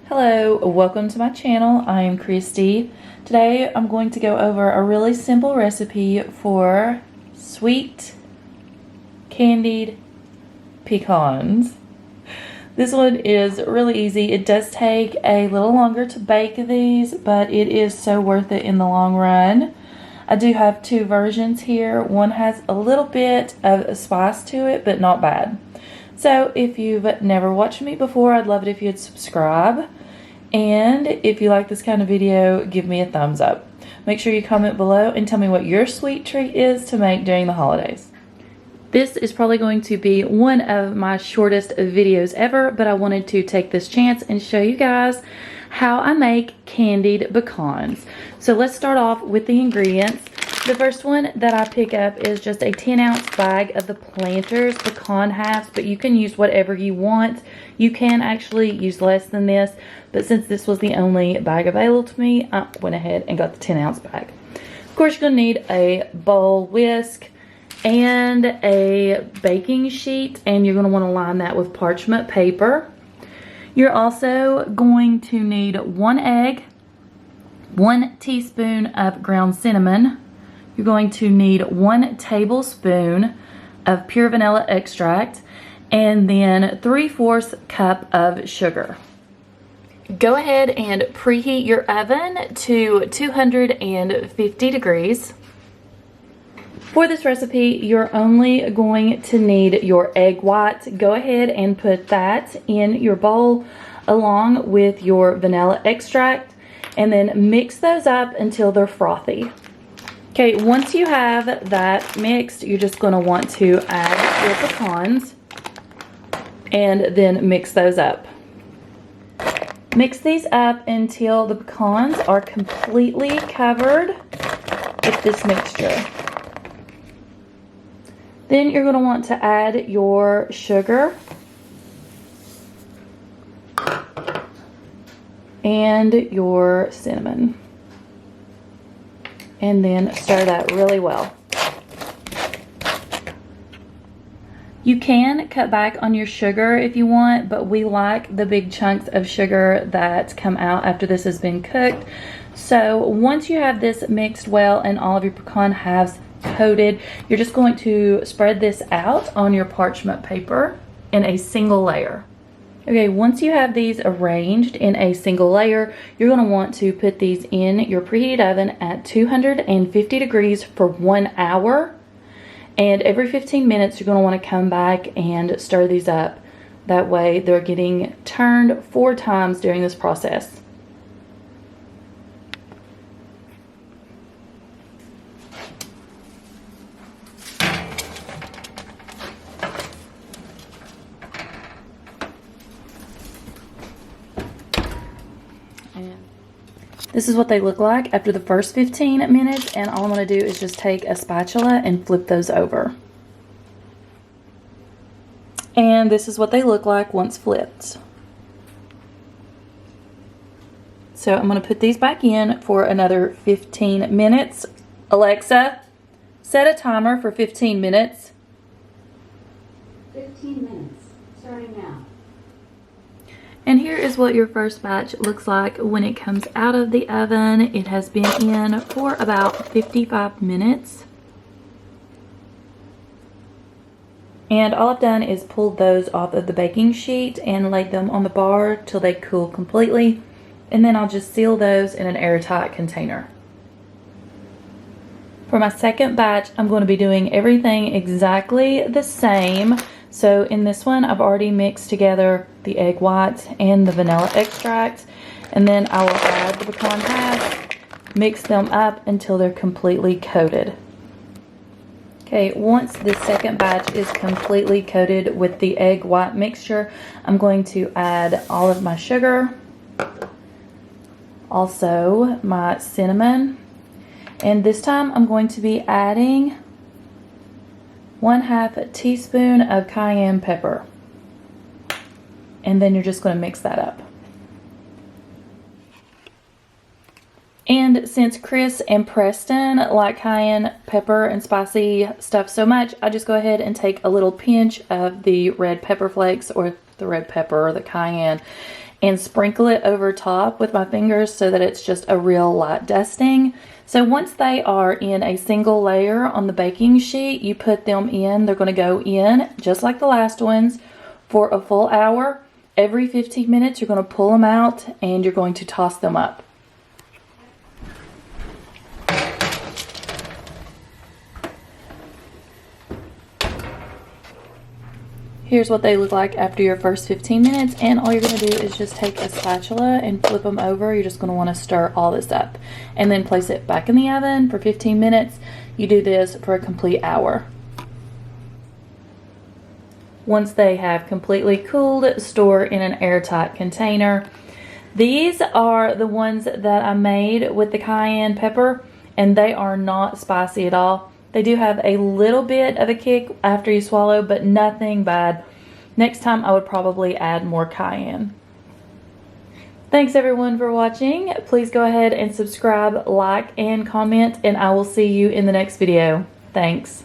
Hello, welcome to my channel. I am Kristi. Today I'm going to go over a really simple recipe for sweet candied pecans. This one is really easy. It does take a little longer to bake these, but it is so worth it in the long run. I do have two versions here. One has a little bit of spice to it, but not bad. So if you've never watched me before, I'd love it if you'd subscribe. And if you like this kind of video, give me a thumbs up. Make sure you comment below and tell me what your sweet treat is to make during the holidays. This is probably going to be one of my shortest videos ever, but I wanted to take this chance and show you guys how I make candied pecans. So let's start off with the ingredients. The first one that I pick up is just a 10-ounce bag of the Planters pecan halves, but you can use whatever you want. You can actually use less than this, but since this was the only bag available to me, I went ahead and got the 10-ounce bag. Of course, you're going to need a bowl whisk and a baking sheet, and you're going to want to line that with parchment paper. You're also going to need 1 egg, 1 teaspoon of ground cinnamon. You're going to need 1 tablespoon of pure vanilla extract, and then 3/4 cup of sugar. Go ahead and preheat your oven to 250 degrees. For this recipe, you're only going to need your egg white. Go ahead and put that in your bowl along with your vanilla extract, and then mix those up until they're frothy. Okay, once you have that mixed, you're just going to want to add your pecans and then mix those up. Mix these up until the pecans are completely covered with this mixture. Then you're going to want to add your sugar and your cinnamon. And then stir that really well. You can cut back on your sugar if you want, but we like the big chunks of sugar that come out after this has been cooked. So once you have this mixed well and all of your pecan halves coated, you're just going to spread this out on your parchment paper in a single layer. Okay, once you have these arranged in a single layer, you're going to want to put these in your preheated oven at 250 degrees for 1 hour. And every 15 minutes, you're going to want to come back and stir these up. That way, they're getting turned 4 times during this process. This is what they look like after the first 15 minutes, and all I'm going to do is just take a spatula and flip those over. And this is what they look like once flipped. So I'm going to put these back in for another 15 minutes. Alexa, set a timer for 15 minutes. 15 minutes, starting now. And here is what your first batch looks like when it comes out of the oven. It has been in for about 55 minutes. And all I've done is pulled those off of the baking sheet and laid them on the bar till they cool completely. And then I'll just seal those in an airtight container. For my second batch, I'm going to be doing everything exactly the same. So in this one, I've already mixed together the egg whites and the vanilla extract. And then I will add the pecan halves, mix them up until they're completely coated. Okay, once the second batch is completely coated with the egg white mixture, I'm going to add all of my sugar, also my cinnamon, and this time I'm going to be adding 1/2 teaspoon of cayenne pepper. And then you're just going to mix that up. And since Chris and Preston like cayenne pepper and spicy stuff so much, I just go ahead and take a little pinch of the red pepper flakes, or the red pepper or the cayenne, and sprinkle it over top with my fingers so that it's just a real light dusting. So once they are in a single layer on the baking sheet, you put them in. They're going to go in just like the last ones for a full hour. Every 15 minutes, you're going to pull them out and you're going to toss them up. Here's what they look like after your first 15 minutes, and all you're going to do is just take a spatula and flip them over. You're just going to want to stir all this up and then place it back in the oven for 15 minutes. You do this for a complete hour. Once they have completely cooled, store in an airtight container. These are the ones that I made with the cayenne pepper, and they are not spicy at all. They do have a little bit of a kick after you swallow, but nothing bad. Next time I would probably add more cayenne. Thanks everyone for watching. Please go ahead and subscribe, like, and comment, and I will see you in the next video. Thanks.